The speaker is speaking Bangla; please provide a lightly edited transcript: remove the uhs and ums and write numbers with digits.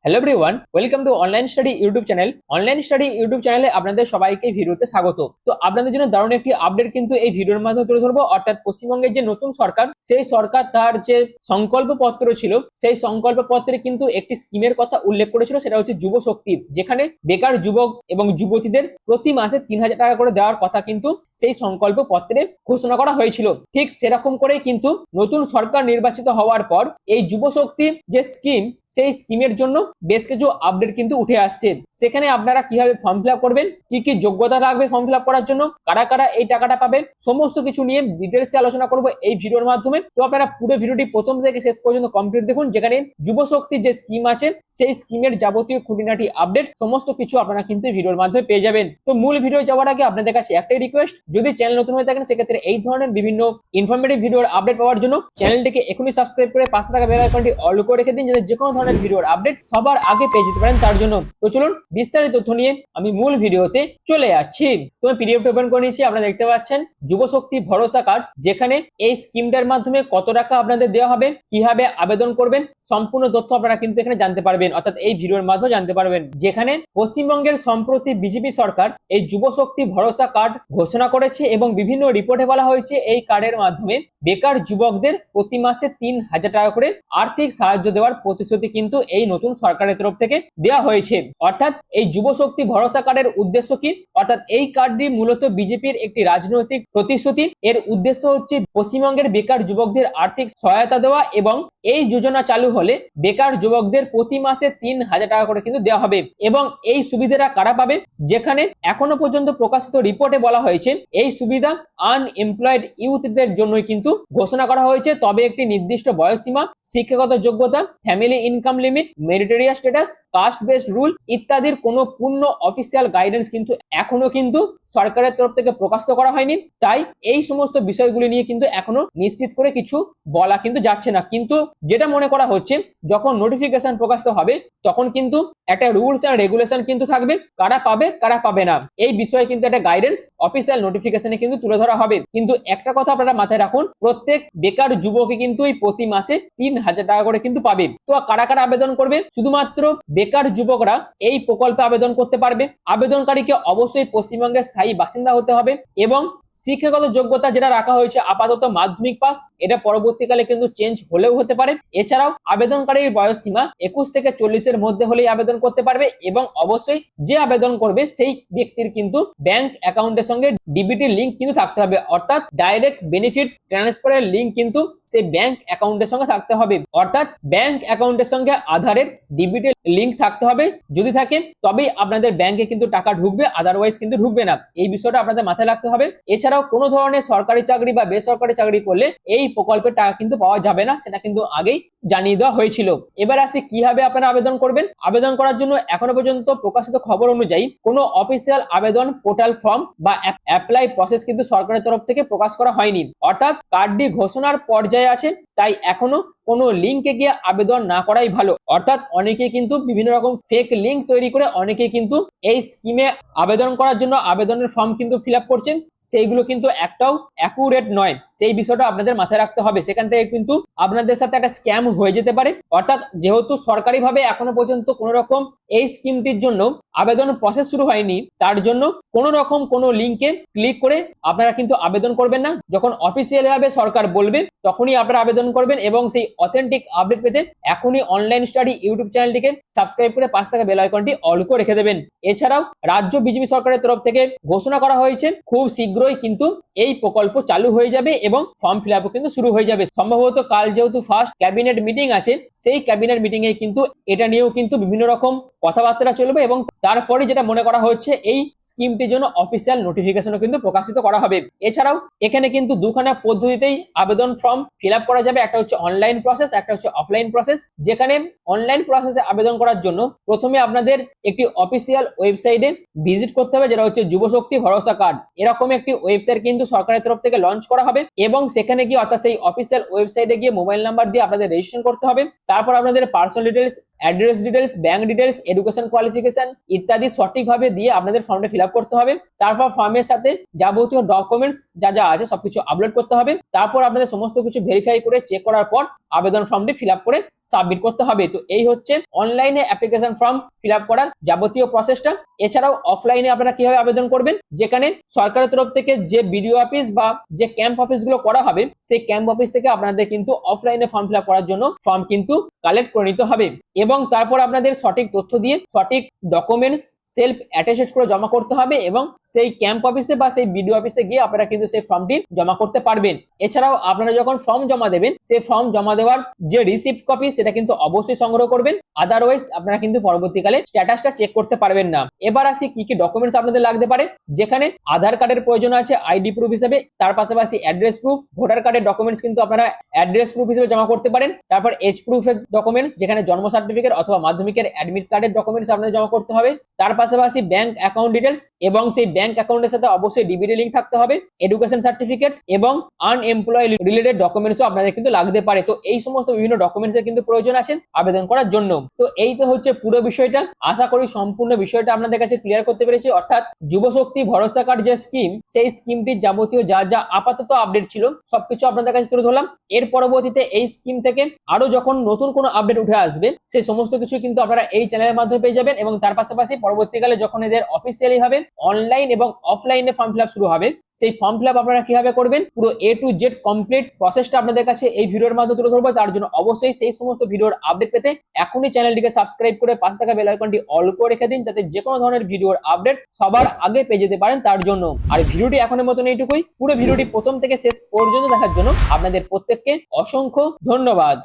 Hello everyone, welcome to online study YouTube channel. Online study YouTube চ্যানেলে আপনাদের সবাইকে ভিডিওতে স্বাগত। তো আপনাদের জন্য দারুণ একটি আপডেট কিন্তু এই ভিডিওর মাধ্যমে তুলে ধরবো। অর্থাৎ পশ্চিমবঙ্গের যে নতুন সরকার, সেই সরকার তার যে সংকল্প পত্র ছিল, সেই সংকল্প পত্রে কিন্তু একটি স্কিমের কথা উল্লেখ করেছিল, সেটা হচ্ছে যুব শক্তি, যেখানে বেকার যুবক এবং যুবতীদের প্রতি মাসে 3,000 টাকা করে দেওয়ার কথা কিন্তু সেই সংকল্প পত্রে ঘোষণা করা হয়েছিল। ঠিক সেরকম করে কিন্তু নতুন সরকার নির্বাচিত হওয়ার পর এই যুব শক্তি যে স্কিম, সেই স্কিমের জন্য বেশ কিছু আপডেট কিন্তু উঠে আসছে। সেখানে আপনারা কিভাবে ফর্ম ফিল আপ করবেন, কি কি যোগ্যতা লাগবে ফর্ম ফিল আপ করার জন্য, কারা কারা এই টাকাটা পাবে, সমস্ত কিছু নিয়ে ডিটেলসে আলোচনা করব এই ভিডিওর মাধ্যমে। তো আপনারা পুরো ভিডিওটি প্রথম থেকে শেষ পর্যন্ত কমপ্লিট দেখুন, যেখানে যুব শক্তির যে স্কিম আছে সেই স্কিমের যাবতীয় খুঁটিনাটি আপডেট সমস্ত কিছু আপনারা কিন্তু ভিডিওর মাধ্যমে পেয়ে যাবেন। তো মূল ভিডিও যাওয়ার আগে আপনাদের কাছে একটাই রিকোয়েস্ট, যদি চ্যানেল নতুন হয়ে থাকেন সেক্ষেত্রে এই ধরনের বিভিন্ন ইনফরমেটিভ ভিডিওর আপডেট পাওয়ার জন্য চ্যানেলটিকে এখনই সাবস্ক্রাইব করে পাশে থাকা বেল আইকনটি অল করে রেখে দিন, যাতে যে কোনো ধরনের ভিডিওর আপডেট সবার আগে পেয়ে যেতে পারেন তার জন্য। তো চলুন বিস্তারিত তথ্য নিয়ে আমি মূল ভিডিওতে চলে যাচ্ছি। তো আমি পিডিএফটা ওপেন করে নিয়েছি। আপনারা দেখতে পাচ্ছেন যুব শক্তি ভরসা কার্ড, যেখানে এই স্কিমটার মাধ্যমে কত টাকা আপনাদের দেওয়া হবে, কিভাবে আবেদন করবেন, সম্পূর্ণ তথ্য আপনারা কিন্তু এখানে জানতে পারবেন, অর্থাৎ এই ভিডিওর মাধ্যমে জানতে পারবেন। যেখানে পশ্চিমবঙ্গের সম্প্রতি বিজেপি সরকার এই যুব শক্তি ভরসা কার্ড ঘোষণা করেছে এবং বিভিন্ন রিপোর্টে বলা হয়েছে এই কার্ডের মাধ্যমে বেকার যুবকদের প্রতি মাসে 3,000 টাকা করে আর্থিক সাহায্য দেওয়ার প্রতিশ্রুতি কিন্তু এই নতুন সরকারের তরফ থেকে দেওয়া হয়েছে। অর্থাৎ এই যুব শক্তি ভরসা কার্ডের উদ্দেশ্য কি? অর্থাৎ এই কার্ডটি মূলত বিজেপির একটি রাজনৈতিক প্রতিশ্রুতি। এর উদ্দেশ্য হচ্ছে পশ্চিমবঙ্গের বেকার যুবকদের আর্থিক সহায়তা দেওয়া, এবং এই যোজনা চালু হলে বেকার যুবকদের প্রতি মাসে 3,000 টাকা করে কিন্তু দেওয়া হবে। এবং এই সুবিধাটা কারা পাবে? যেখানে এখনো পর্যন্ত প্রকাশিত রিপোর্টে বলা হয়েছে এই সুবিধা আনএমপ্লয়েড ইউথদের জন্যই কিন্তু ঘোষণা করা হয়েছে, তবে একটি নির্দিষ্ট বয়সসীমা, শিক্ষাগত যোগ্যতা, family income limit, meritorious status, caste based rule ইত্যাদির কোনো পূর্ণ অফিসিয়াল গাইডেন্স কিন্তু এখনো কিন্তু সরকারের তরফ থেকে প্রকাশিত করা হয়নি। তাই এই সমস্ত বিষয়গুলি নিয়ে কিন্তু এখনো নিশ্চিত করে কিছু বলা কিন্তু যাচ্ছে না। কিন্তু যেটা মনে করা হচ্ছে, যখন নোটিফিকেশন প্রকাশিত হবে তখন কিন্তু একটা রুলস এন্ড রেগুলেশন কিন্তু থাকবে, কারা পাবে কারা পাবে না, এই বিষয়ে কিন্তু একটা গাইডেন্স অফিসিয়াল নোটিফিকেশনে কিন্তু তুলে ধরা হবে। কিন্তু একটা কথা আপনারা মাথায় রাখুন, প্রত্যেক বেকার যুবকই কিন্তু এই প্রতি মাসে 3,000 টাকা করে কিন্তু পাবে। তো কারা কারা আবেদন করবে? শুধুমাত্র বেকার যুবকরা এই প্রকল্পে আবেদন করতে পারবে। আবেদনকারীকে অবশ্যই পশ্চিমবঙ্গের স্থায়ী বাসিন্দা হতে হবে, এবং শিক্ষাগত যোগ্যতা যেটা রাখা হয়েছে আপাতত মাধ্যমিক পাস, এটা পরবর্তীকালে কিন্তু চেঞ্জ হলেও হতে পারে। এছাড়াও আবেদনকারীর বয়স সীমা 21 থেকে 40-এর মধ্যে হলেই আবেদন করতে পারবে, এবং অবশ্যই যে আবেদন করবে সেই ব্যক্তির কিন্তু ব্যাংক অ্যাকাউন্টের সঙ্গে ডিবিটি লিংক কিন্তু থাকতে হবে, অর্থাৎ ডাইরেক্ট বেনিফিট ট্রান্সফারের লিংক কিন্তু সেই ব্যাংক অ্যাকাউন্টের সঙ্গে থাকতে হবে। অর্থাৎ ব্যাংক অ্যাকাউন্টের সঙ্গে আধারের ডিবিটি লিংক থাকতে হবে, যদি থাকে তবেই আপনাদের ব্যাংকে কিন্তু টাকা ঢুকবে, আদারওয়াইজ কিন্তু ঢুকবে না। এই বিষয়টা আপনাদের মাথায় রাখতে হবে। এছাড়াও কোনো ধরনের সরকারি চাকরি বা বেসরকারি চাকরি করলে এই প্রকল্পের টাকা কিন্তু পাওয়া যাবে না, সেটা কিন্তু আগেই জানিয়ে দেওয়া হয়েছিল। এবার আসি কিভাবে আপনারা আবেদন করবেন। আবেদন করার জন্য এখনো পর্যন্ত প্রকাশিত খবর অনুযায়ী কোনো অফিসিয়াল আবেদন পোর্টাল ফর্ম বা অ্যাপ্লাই প্রসেস কিন্তু সরকারের তরফ থেকে প্রকাশ করা হয়নি। অর্থাৎ কার্ডটি ঘোষণার পর্যায়ে আছে, তাই এখনো কোনো লিঙ্কে গিয়ে আবেদন না করাই ভালো। অর্থাৎ অনেকে কিন্তু বিভিন্ন রকম ফেক লিঙ্ক তৈরি করে অনেকে কিন্তু এই স্কিমে আবেদন করার জন্য আবেদনের ফর্ম কিন্তু ফিল আপ করছেন, সেইগুলো কিন্তু একটাও অ্যাকুরেট নয়। সেই বিষয়টা আপনাদের মাথায় রাখতে হবে, সেখান থেকে কিন্তু আপনাদের সাথে একটা স্ক্যাম হয়ে যেতে পারে। অর্থাৎ যেহেতু সরকারিভাবে এখনো পর্যন্ত কোনো রকম এই স্কিমটির জন্য আবেদন প্রসেস শুরু হয়নি, তার জন্য কোনো রকম কোনো লিঙ্কে ক্লিক করে আপনারা কিন্তু আবেদন করবেন না। যখন অফিসিয়ালি ভাবে সরকার বলবে তখনই আপনারা আবেদন করবেন, এবং সেই অথেন্টিক আপডেট পেতে এখনই অনলাইন স্টাডি ইউটিউব চ্যানেলটিকে সাবস্ক্রাইব করে পাশে থাকা বেল আইকনটি অল করে রেখে দেবেন। এছাড়াও রাজ্য বিজেপি সরকারের তরফ থেকে ঘোষণা করা হয়েছে খুব শীঘ্রই কিন্তু এই প্রকল্প চালু হয়ে যাবে এবং ফর্ম ফিল আপও কিন্তু শুরু হয়ে যাবে। সম্ভবত কাল যেহেতু ফার্স্ট ক্যাবিনেট মিটিং আছে, সেই ক্যাবিনেট মিটিং এ কিন্তু এটা নিয়েও কিন্তু বিভিন্ন রকম কথাবার্তা চলবে, এবং তারপরে যেটা মনে করা হচ্ছে এই স্কিমটির জন্য অফিসিয়াল নোটিফিকেশনও কিন্তু প্রকাশিত করা হবে। এছাড়াও এখানে কিন্তু দুখানা পদ্ধতিতেই আবেদন ফর্ম ফিল আপ করা যাবে, একটা হচ্ছে অনলাইন প্রসেস, একটা হচ্ছে অফলাইন প্রসেস। যেখানে অনলাইন প্রসেসে আবেদন করার জন্য প্রথমে আপনাদের একটি অফিসিয়াল ওয়েবসাইটে ভিজিট করতে হবে, যেটা হচ্ছে যুব শক্তি ভরসা কার্ড। এরকম একটি ওয়েবসাইট কিন্তু সরকারের তরফ থেকে লঞ্চ করা হবে, এবং সেখানে গিয়ে অর্থাৎ সেই অফিসিয়াল ওয়েবসাইটে গিয়ে মোবাইল নাম্বার দিয়ে আপনাদের রেজিস্ট্রেশন করতে হবে। তারপর আপনাদের personal details, address details, bank details, education qualification ইত্যাদি সঠিকভাবে দিয়ে আপনাদের ফর্মটা ফিল আপ করতে হবে। তারপর ফর্মের সাথে যাবতীয় ডকুমেন্টস যা যা আছে সবকিছু আপলোড করতে হবে। তারপর আপনাদের সমস্ত কিছু ভেরিফাই করে চেক করার পর আবেদন ফর্মটি ফিল আপ করে সাবমিট করতে হবে। তো এই হচ্ছে অনলাইনে অ্যাপ্লিকেশন ফর্ম ফিল আপ করার যাবতীয় প্রসেসটা। এছাড়াও অফলাইনে আপনারা কিভাবে আবেদন করবেন, যেখানে সরকারের তরফ থেকে যে বিডিও অফিস বা যে ক্যাম্প অফিস গুলো করা হবে, সেই ক্যাম্প অফিস থেকে আপনাদের কিন্তু অফলাইনে ফর্ম ফিল আপ করার জন্য ফর্ম কিন্তু কালেক্ট করে নিতে হবে এবং তারপর আপনাদের সঠিক তথ্য দিয়ে সঠিক ডকুমেন্টস সেলফ অ্যাটাচড করে জমা করতে হবে এবং সেই ক্যাম্প অফিসে বা সেই বিডিও অফিসে গিয়ে আপনারা কিন্তু সেই ফর্মটি জমা করতে পারবেন। এছাড়াও আপনারা যখন ফর্ম জমা দেবেন, সেই ফর্ম জমা দেওয়ার যে রিসিপ্ট কপি সেটা কিন্তু অবশ্যই সংগ্রহ করবেন, আদারওয়াইজ আপনারা কিন্তু পরবর্তীকালে স্ট্যাটাসটা চেক করতে পারবেন না। এবার আসি কি কি ডকুমেন্টস আপনাদের লাগতে পারে, যেখানে আধার কার্ডের প্রয়োজন আছে আইডি প্রুফ হিসেবে, তার পাশাপাশি অ্যাড্রেস প্রুফ, ভোটার কার্ডের ডকুমেন্টস কিন্তু আপনারা অ্যাড্রেস প্রুফ হিসেবে জমা করতে পারেন। তারপর এজ প্রুফের ডকুমেন্টস, যেখানে জন্ম সার্টিফিকেট অথবা মাধ্যমিকের অ্যাডমিট কার্ডের ডকুমেন্টস আপনাদের জমা করতে হবে। তার পাশাপাশি ব্যাংক অ্যাকাউন্ট ডিটেলস এবং সেই ব্যাংক অ্যাকাউন্টের সাথে অবশ্যই ডিবিটি লিংক থাকতে হবে, এডুকেশন সার্টিফিকেট এবং আনএমপ্লয় রিলেটেড ডকুমেন্টসও আপনাদের কিন্তু লাগতে পারে। তো এই সমস্ত বিভিন্ন ডকুমেন্টসের কিন্তু প্রয়োজন আছে আবেদন করার জন্য। তো এই তো হচ্ছে পুরো বিষয়টা। আশা করি সম্পূর্ণ বিষয়টা আপনাদের কাছে ক্লিয়ার করতে পেরেছি। অর্থাৎ যুবশক্তি ভরসা কার্ড যে স্কিম, সেই স্কিমটির যাবতীয় যা যা আপাতত আপডেট ছিল সবকিছু আপনাদের কাছে তুলে ধরলাম। এর পরবর্তীতে এই স্কিম থেকে আরো যখন নতুন কোনো আপডেট উঠে আসবে, সেই সমস্ত কিছু কিন্তু আপনারা এই চ্যানেলের মাধ্যমে পেয়ে যাবেন এবং তার পাশাপাশি পরবর্তীকালে যখন এদের অফিসিয়ালি হবে অনলাইন এবং অফলাইনে ফর্ম ফিল আপ শুরু হবে, সেই ফর্ম ফিল আপ আপনারা কিভাবে করবেন পুরো A to Z কমপ্লিট প্রসেসটা আপনাদের কাছে এই ভিডিওর মাধ্যমে তুলে ধরবো। তার জন্য অবশ্যই সেই সমস্ত ভিডিওর আপডেট পেতে এখনই চ্যানেলটিকে সাবস্ক্রাইব করে পাশে থাকা বেল আইকনটি অল করে রেখে দিন, যাতে যে কোনো ধরনের ভিডিওর আপডেট সবার আগে পেয়ে যেতে পারেন তার জন্য। আর ভিডিওটি এখনের মতন এইটুকুই। পুরো ভিডিওটি প্রথম থেকে শেষ পর্যন্ত দেখার জন্য আপনাদের প্রত্যেককে অসংখ্য ধন্যবাদ।